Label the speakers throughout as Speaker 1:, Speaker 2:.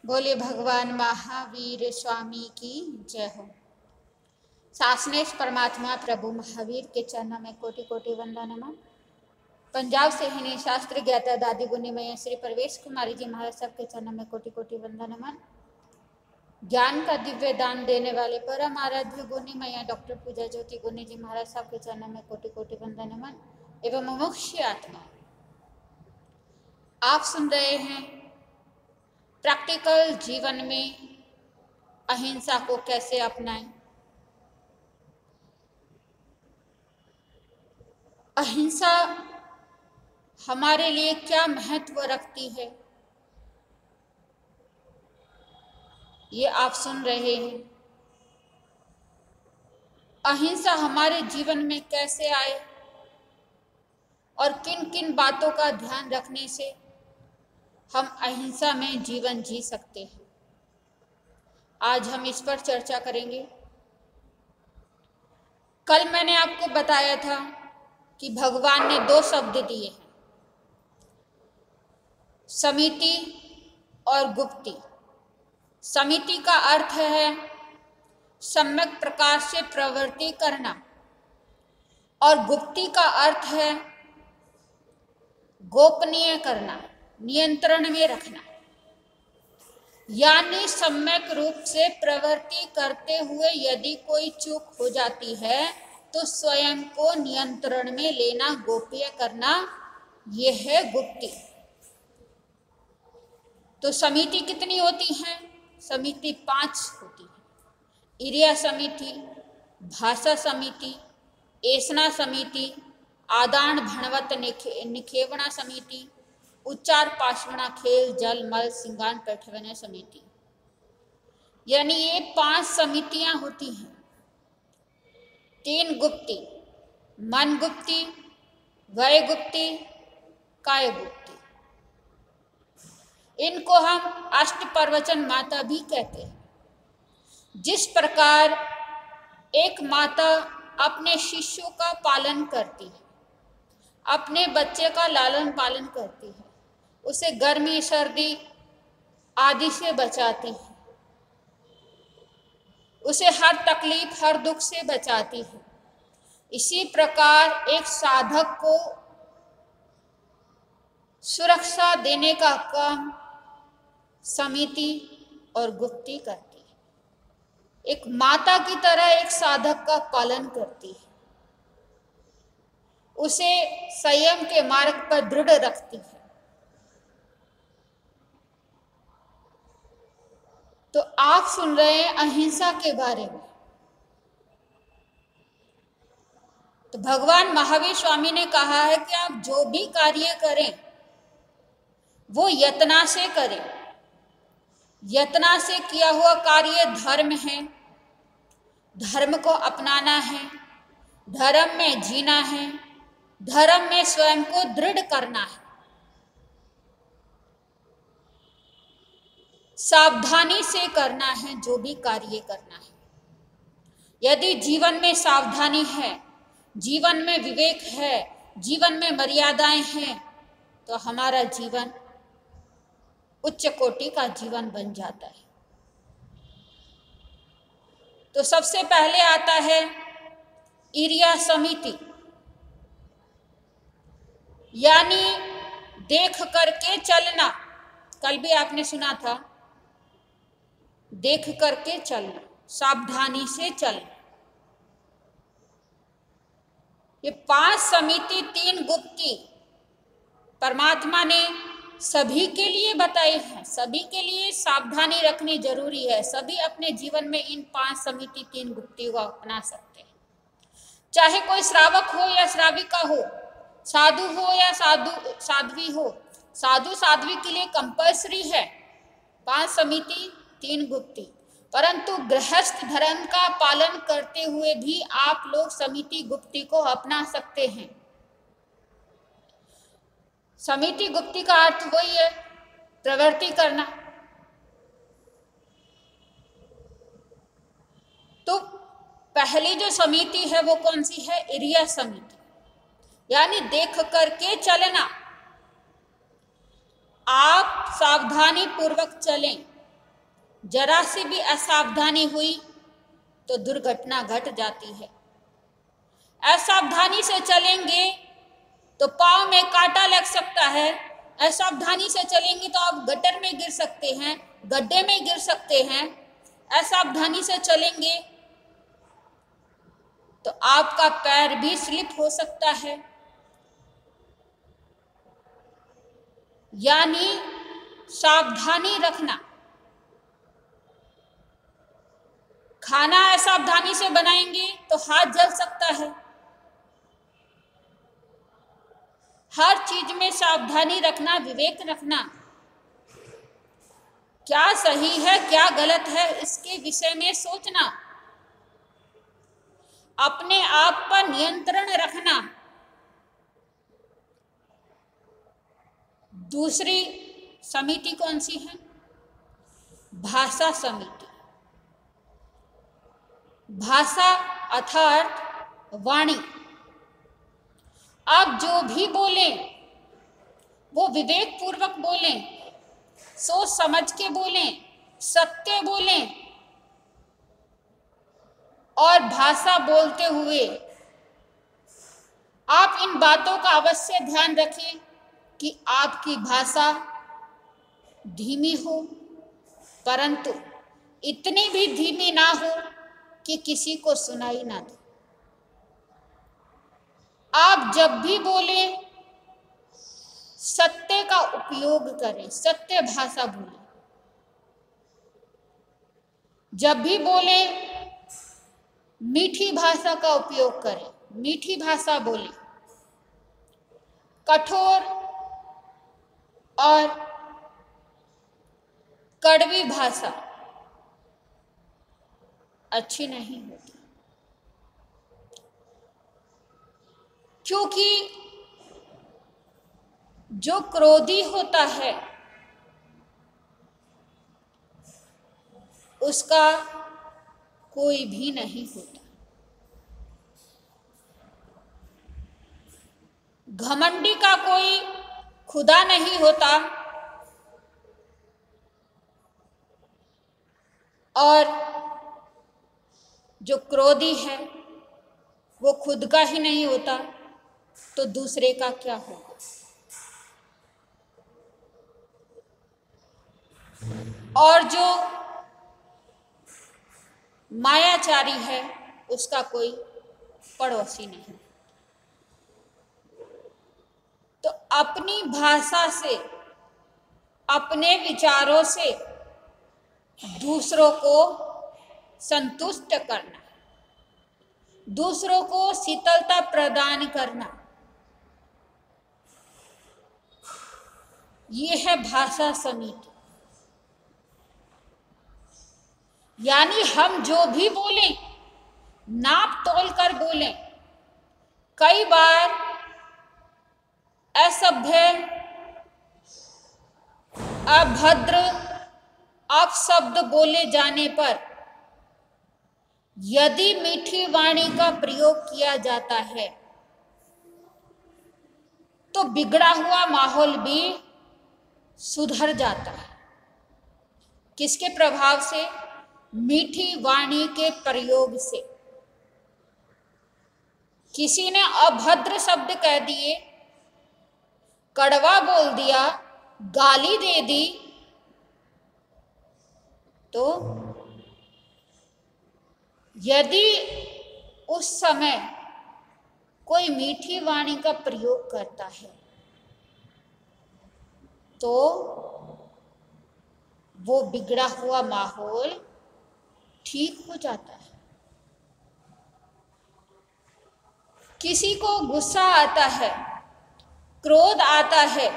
Speaker 1: बोले भगवान महावीर स्वामी की जय हो। सासनेश परमात्मा प्रभु महावीर के चरणों में कोटि कोटि वंदन नमन। पंजाब से ही शास्त्र ज्ञाता दादी गुनी मैया श्री प्रवेश कुमारी जी महाराज साहब के चरणों में कोटि कोटि वंदन नमन। ज्ञान का दिव्य दान देने वाले परम आराध्य गुनी मैया डॉक्टर पूजा ज्योति गुनी जी महाराज साहब के चरणों में कोटि कोटि वंदन नमन। एवं मुमुक्षु आत्मा, आप सुन रहे हैं प्रैक्टिकल जीवन में अहिंसा को कैसे अपनाएं। अहिंसा हमारे लिए क्या महत्व रखती है, ये आप सुन रहे हैं। अहिंसा हमारे जीवन में कैसे आए और किन किन बातों का ध्यान रखने से हम अहिंसा में जीवन जी सकते हैं, आज हम इस पर चर्चा करेंगे। कल मैंने आपको बताया था कि भगवान ने 2 शब्द दिए हैं, समिति और गुप्ति। समिति का अर्थ है सम्यक प्रकार से प्रवृत्ति करना और गुप्ति का अर्थ है गोपनीय करना, नियंत्रण में रखना। यानी सम्यक रूप से प्रवृत्ति करते हुए यदि कोई चूक हो जाती है तो स्वयं को नियंत्रण में लेना, गोप्य करना, यह है गुप्ति। तो समिति कितनी होती है? समिति 5 होती है। इरिया समिति, भाषा समिति, एसना समिति, आदान भणवत निखेवना समिति, उच्चार पाशवना खेल जल मल सिंगान पैठवना समिति। यानी ये 5 समितियां होती हैं। 3 गुप्ति, मन गुप्ति, वय गुप्ति, काय गुप्ति। इनको हम अष्टप्रवचन माता भी कहते हैं। जिस प्रकार एक माता अपने शिष्यों का पालन करती है, अपने बच्चे का लालन पालन करती है, उसे गर्मी सर्दी आदि से बचाती है, उसे हर तकलीफ हर दुख से बचाती है, इसी प्रकार एक साधक को सुरक्षा देने का काम समिति और गुप्ति करती है। एक माता की तरह एक साधक का पालन करती है, उसे संयम के मार्ग पर दृढ़ रखती है। तो आप सुन रहे हैं अहिंसा के बारे में। तो भगवान महावीर स्वामी ने कहा है कि आप जो भी कार्य करें वो यत्ना से करें। यत्ना से किया हुआ कार्य धर्म है, धर्म को अपनाना है, धर्म में जीना है, धर्म में स्वयं को दृढ़ करना है। सावधानी से करना है जो भी कार्य करना है। यदि जीवन में सावधानी है, जीवन में विवेक है, जीवन में मर्यादाएं हैं, तो हमारा जीवन उच्च कोटि का जीवन बन जाता है। तो सबसे पहले आता है इरिया समिति, यानी देख करके चलना। कल भी आपने सुना था, देख करके चलना, सावधानी से चलना। ये 5 समिति 3 गुप्ति परमात्मा ने सभी के लिए बताई है। सभी के लिए सावधानी रखनी जरूरी है। सभी अपने जीवन में इन 5 समिति 3 गुप्ति को अपना सकते हैं। चाहे कोई श्रावक हो या श्राविका हो, साधु हो या साध्वी हो, साधु साध्वी के लिए कंपल्सरी है 5 समिति 3 गुप्ति। परंतु गृहस्थ धर्म का पालन करते हुए भी आप लोग समिति गुप्ति को अपना सकते हैं। समिति गुप्ति का अर्थ वही है, प्रवृत्ति करना। तो पहली जो समिति है वो कौन सी है? इरिया समिति, यानी देख करके चलना। आप सावधानी पूर्वक चलें, जरा सी भी असावधानी हुई तो दुर्घटना घट जाती है। असावधानी से चलेंगे तो पाँव में कांटा लग सकता है, असावधानी से चलेंगे तो आप गटर में गिर सकते हैं, गड्ढे में गिर सकते हैं, असावधानी से चलेंगे तो आपका पैर भी स्लिप हो सकता है। यानी सावधानी रखना। खाना असावधानी से बनाएंगे तो हाथ जल सकता है। हर चीज में सावधानी रखना, विवेक रखना, क्या सही है क्या गलत है इसके विषय में सोचना, अपने आप पर नियंत्रण रखना। दूसरी समिति कौन सी है? भाषा समिति। भाषा अर्थात वाणी। आप जो भी बोलें वो विवेक पूर्वक बोलें, सोच समझ के बोलें, सत्य बोलें। और भाषा बोलते हुए आप इन बातों का अवश्य ध्यान रखें कि आपकी भाषा धीमी हो, परंतु इतनी भी धीमी ना हो कि किसी को सुनाई ना दे। आप जब भी बोले सत्य का उपयोग करें, सत्य भाषा बोलें। जब भी बोले मीठी भाषा का उपयोग करें, मीठी भाषा बोलें। कठोर और कड़वी भाषा अच्छी नहीं होती, क्योंकि जो क्रोधी होता है उसका कोई भी नहीं होता। घमंडी का कोई खुदा नहीं होता और जो क्रोधी है वो खुद का ही नहीं होता तो दूसरे का क्या होगा। और जो मायाचारी है उसका कोई पड़ोसी नहीं। तो अपनी भाषा से, अपने विचारों से दूसरों को संतुष्ट करना, दूसरों को शीतलता प्रदान करना, ये है भाषा समिति। यानी हम जो भी बोलें नाप तोल कर बोलें। कई बार असभ्य, अभद्र अपशब्द बोले जाने पर यदि मीठी वाणी का प्रयोग किया जाता है तो बिगड़ा हुआ माहौल भी सुधर जाता है। किसके प्रभाव से? मीठी वाणी के प्रयोग से। किसी ने अभद्र शब्द कह दिए, कड़वा बोल दिया, गाली दे दी, तो यदि उस समय कोई मीठी वाणी का प्रयोग करता है तो वो बिगड़ा हुआ माहौल ठीक हो जाता है। किसी को गुस्सा आता है, क्रोध आता है,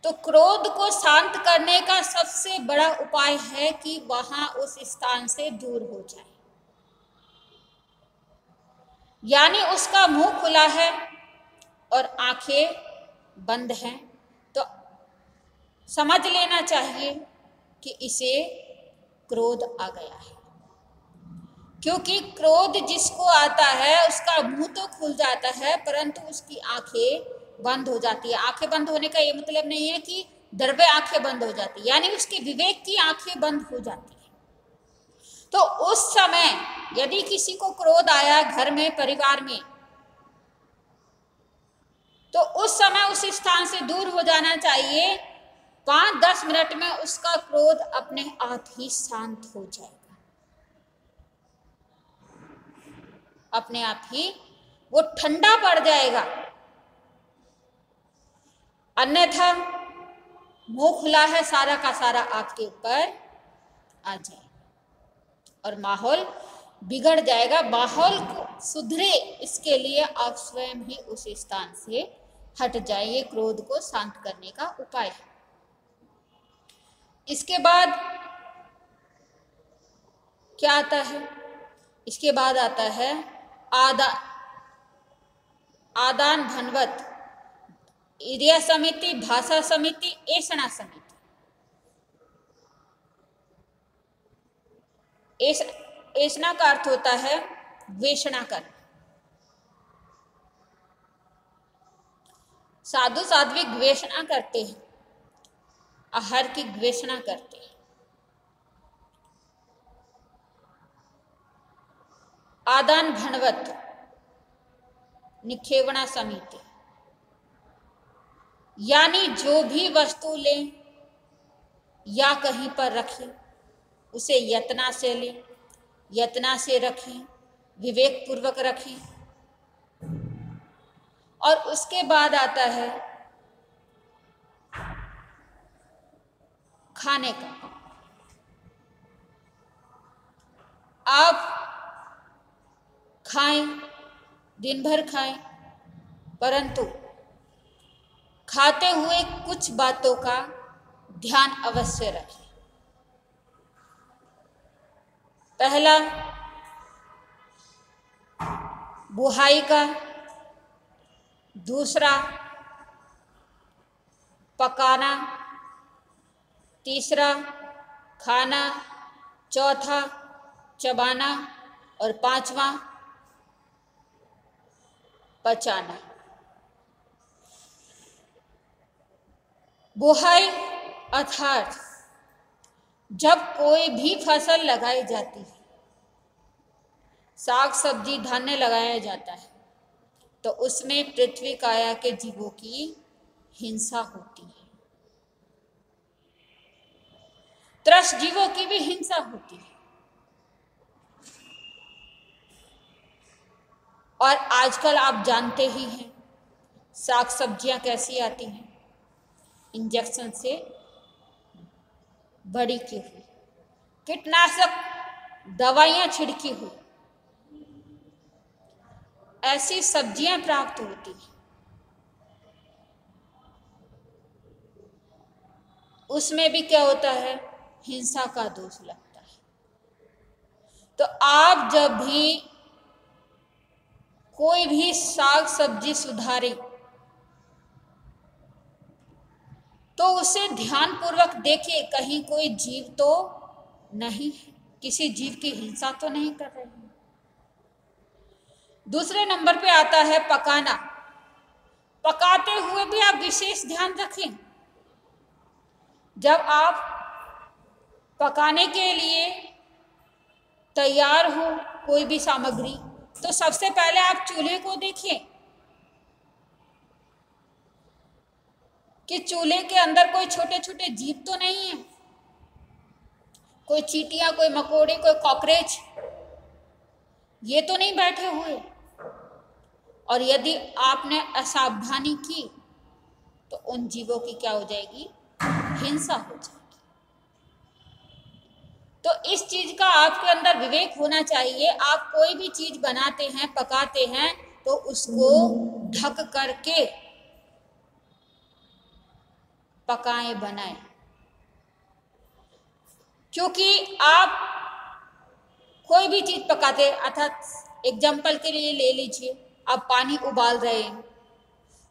Speaker 1: तो क्रोध को शांत करने का सबसे बड़ा उपाय है कि वहां उस स्थान से दूर हो जाए। यानी उसका मुंह खुला है और आंखें बंद हैं तो समझ लेना चाहिए कि इसे क्रोध आ गया है। क्योंकि क्रोध जिसको आता है उसका मुंह तो खुल जाता है परंतु उसकी आंखें बंद हो जाती है। आंखें बंद होने का ये मतलब नहीं है कि द्रव्य आंखें बंद हो जाती है, यानी उसके विवेक की आंखें बंद हो जाती है। तो उस समय यदि किसी को क्रोध आया घर में, परिवार में, तो उस समय उस स्थान से दूर हो जाना चाहिए। 5-10 मिनट में उसका क्रोध अपने आप ही शांत हो जाएगा, अपने आप ही वो ठंडा पड़ जाएगा। अन्यथा मुंह खुला है सारा का सारा आपके ऊपर आ जाएगा और माहौल बिगड़ जाएगा। माहौल को सुधरे इसके लिए आप स्वयं ही उस स्थान से हट जाइए। क्रोध को शांत करने का उपाय है। इसके बाद क्या आता है? इसके बाद आता है आदान भनवत, इरिया समिति, भाषा समिति, ऐषणा समिति। ऐषणा का अर्थ होता है वेषणा करना। साधु साध्वी गवेषणा करते हैं, आहार की गवेषणा करते हैं। आदान भनवत, निखेवणा समिति, यानी जो भी वस्तु लें या कहीं पर रखें उसे यत्ना से लें, यत्ना से रखें, विवेक पूर्वक रखें। और उसके बाद आता है खाने का। आप खाएं, दिन भर खाएं, परंतु खाते हुए कुछ बातों का ध्यान अवश्य रखें। पहला, बुहाई का। दूसरा, पकाना। तीसरा, खाना। चौथा, चबाना। और पांचवा, पचाना। बुहाई अर्थात जब कोई भी फसल लगाई जाती है, साग सब्जी धान्य लगाया जाता है, तो उसमें पृथ्वी काया के जीवों की हिंसा होती है। त्रस्त जीवों की भी हिंसा होती है। और आजकल आप जानते ही हैं साग सब्जियां कैसी आती हैं, इंजेक्शन से बड़ी की हुई, कीटनाशक दवाइयां छिड़की हुई ऐसी सब्जियां प्राप्त होती हैं। उसमें भी क्या होता है? हिंसा का दोष लगता है। तो आप जब भी कोई भी साग सब्जी सुधारें तो उसे ध्यान पूर्वक देखें, कहीं कोई जीव तो नहीं है, किसी जीव की हिंसा तो नहीं कर रहे हैं। दूसरे नंबर पे आता है पकाना। पकाते हुए भी आप विशेष ध्यान रखें। जब आप पकाने के लिए तैयार हो कोई भी सामग्री, तो सबसे पहले आप चूल्हे को देखें कि चूल्हे के अंदर कोई छोटे छोटे जीव तो नहीं है, कोई चींटियां, कोई मकोड़े, कोई कॉकरोच, ये तो नहीं बैठे हुए। और यदि आपने असावधानी की तो उन जीवों की क्या हो जाएगी? हिंसा हो जाएगी। तो इस चीज का आपके अंदर विवेक होना चाहिए। आप कोई भी चीज बनाते हैं, पकाते हैं, तो उसको ढक करके पकाएं, बनाएं। क्योंकि आप कोई भी चीज पकाते, अर्थात एग्जाम्पल के लिए ले लीजिए, आप पानी उबाल रहे हैं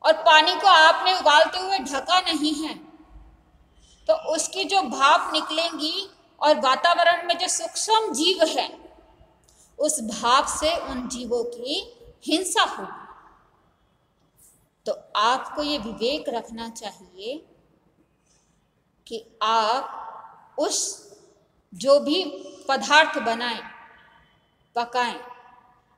Speaker 1: और पानी को आपने उबालते हुए ढका नहीं है, तो उसकी जो भाप निकलेंगी और वातावरण में जो सूक्ष्म जीव है, उस भाप से उन जीवों की हिंसा होगी। तो आपको ये विवेक रखना चाहिए कि आप उस जो भी पदार्थ बनाएं, पकाएं,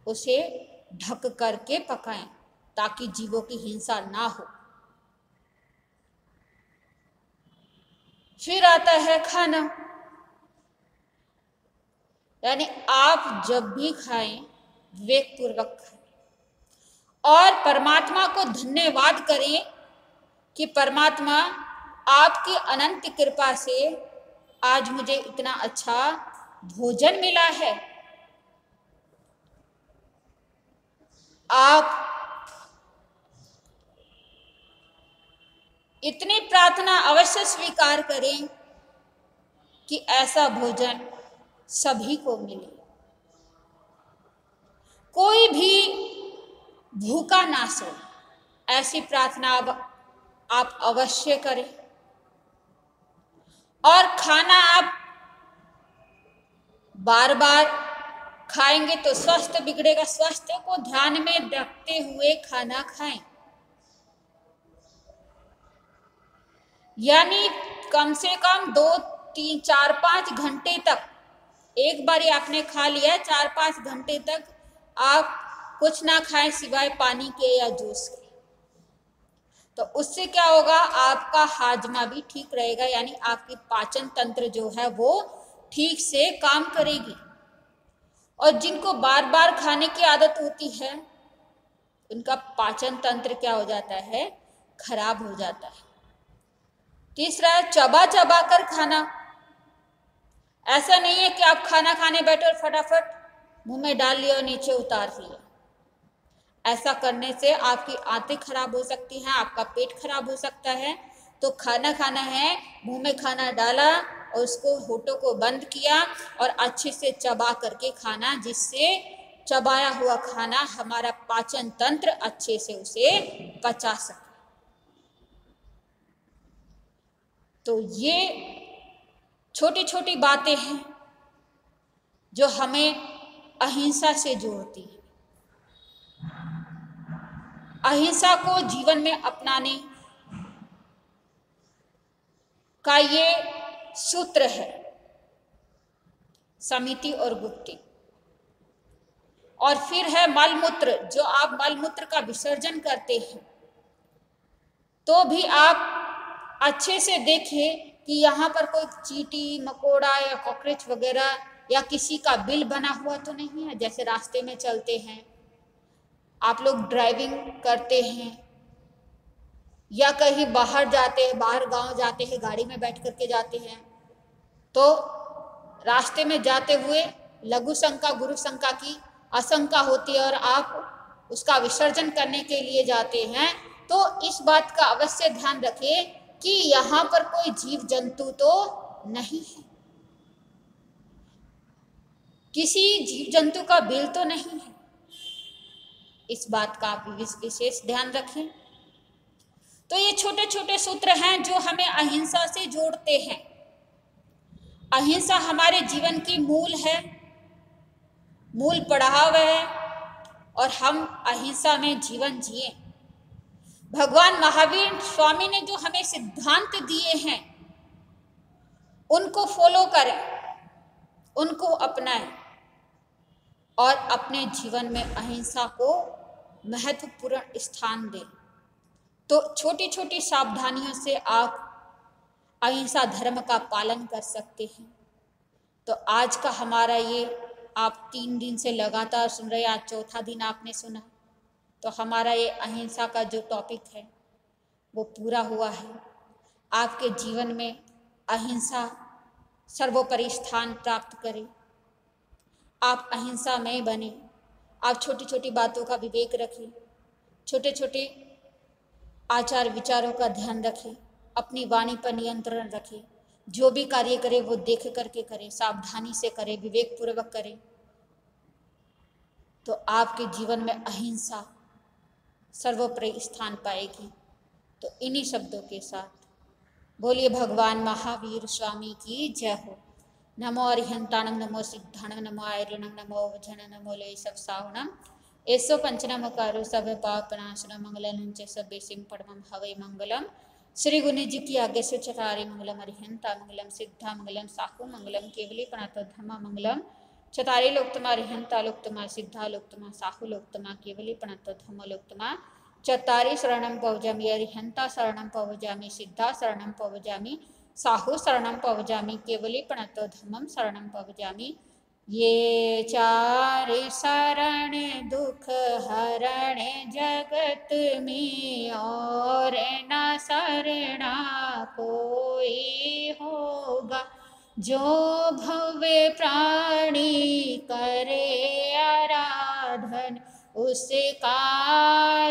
Speaker 1: उसे ढक करके पकाएं ताकि जीवों की हिंसा ना हो। फिर आता है खाना, यानी आप जब भी खाएं विवेकपूर्वक खाएं और परमात्मा को धन्यवाद करें कि परमात्मा आपकी अनंत कृपा से आज मुझे इतना अच्छा भोजन मिला है। आप इतनी प्रार्थना अवश्य स्वीकार करें कि ऐसा भोजन सभी को मिले, कोई भी भूखा ना सो। ऐसी प्रार्थना आप अवश्य करें। और खाना आप बार बार खाएंगे तो स्वास्थ्य बिगड़ेगा। स्वास्थ्य को ध्यान में रखते हुए खाना खाएं, यानी कम से कम 2, 3, 4, 5 घंटे तक, एक बार आपने खा लिया 4-5 घंटे तक आप कुछ ना खाएं सिवाय पानी के या जूस के। तो उससे क्या होगा, आपका हाजमा भी ठीक रहेगा, यानी आपकी पाचन तंत्र जो है वो ठीक से काम करेगी। और जिनको बार बार खाने की आदत होती है उनका पाचन तंत्र क्या हो जाता है, खराब हो जाता है। तीसरा है चबा चबा कर खाना। ऐसा नहीं है कि आप खाना खाने बैठे और फटाफट मुंह में डाल लिया और नीचे उतार लिया। ऐसा करने से आपकी आंतें खराब हो सकती हैं, आपका पेट खराब हो सकता है। तो खाना खाना है, मुंह में खाना डाला और उसको होठों को बंद किया और अच्छे से चबा करके खाना, जिससे चबाया हुआ खाना हमारा पाचन तंत्र अच्छे से उसे पचा सके। तो ये छोटी छोटी बातें हैं जो हमें अहिंसा से जोड़ती है। अहिंसा को जीवन में अपनाने का ये सूत्र है, समिति और गुप्ति। और फिर है मलमूत्र। जो आप मलमूत्र का विसर्जन करते हैं तो भी आप अच्छे से देखें कि यहाँ पर कोई चींटी, मकोड़ा या कॉकरोच वगैरह या किसी का बिल बना हुआ तो नहीं है। जैसे रास्ते में चलते हैं, आप लोग ड्राइविंग करते हैं या कहीं बाहर जाते हैं, बाहर गांव जाते हैं, गाड़ी में बैठ करके जाते हैं, तो रास्ते में जाते हुए लघु शंका गुरु शंका की आशंका होती है और आप उसका विसर्जन करने के लिए जाते हैं। तो इस बात का अवश्य ध्यान रखें कि यहाँ पर कोई जीव जंतु तो नहीं है, किसी जीव जंतु का बिल तो नहीं है। इस बात का आप विशेष ध्यान रखें। तो ये छोटे छोटे सूत्र हैं जो हमें अहिंसा से जोड़ते हैं। अहिंसा हमारे जीवन की मूल है, मूल पड़ाव है, और हम अहिंसा में जीवन जिए। भगवान महावीर स्वामी ने जो हमें सिद्धांत दिए हैं उनको फॉलो करें, उनको अपनाएं और अपने जीवन में अहिंसा को महत्वपूर्ण स्थान दें। तो छोटी छोटी सावधानियों से आप अहिंसा धर्म का पालन कर सकते हैं। तो आज का हमारा ये, आप 3 दिन से लगातार सुन रहे हैं, आज चौथा दिन आपने सुना, तो हमारा ये अहिंसा का जो टॉपिक है वो पूरा हुआ है। आपके जीवन में अहिंसा सर्वोपरि स्थान प्राप्त करें, आप अहिंसामय बने, आप छोटी छोटी बातों का विवेक रखें, छोटे छोटे आचार विचारों का ध्यान रखें, अपनी वाणी पर नियंत्रण रखें, जो भी कार्य करें वो देख करके करें, सावधानी से करें, विवेक पूर्वक करें। तो आपके जीवन में अहिंसा सर्वोपरि स्थान पाएगी। तो इन्हीं शब्दों के साथ बोलिए भगवान महावीर स्वामी की जय हो। नमो अरिहंताणम, नमो सिद्धाणम, नमो आयरणम, नमो वजन, नमो ले सब सावणम, एसो पंचनम कारो सब पापनाशनम, मंगलम च सबे सिंह परमम हवै मंगलम। श्री गुनी जी की आज्ञा से चतारी मंगलम अरिहंता मंगलम सिद्धा मंगलम साहू मंगलम केवली प्रणत धम्मा मंगलम चतारी लोकतमा अरिहंता लोकतमा सिद्धा लोकतमा साहू लोकतमा केवली प्रणत धम्म लोकतमा चतारी शरणम पवजामि अरिहंता शरणम पवजामि सिद्धा शरणम पवजामि साहू शरणम पवजामि केवली प्रणत धम्मम शरणम पवजामि। ये चार शरण दुख हरण जगत में और न शरणा कोई होगा। जो भव्य प्राणी करे आराधन उसका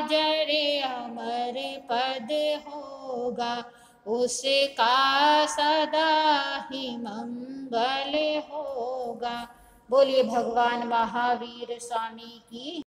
Speaker 1: जरे अमर पद होगा। उसका सदा ही मंगल होगा। बोलिए भगवान महावीर स्वामी की।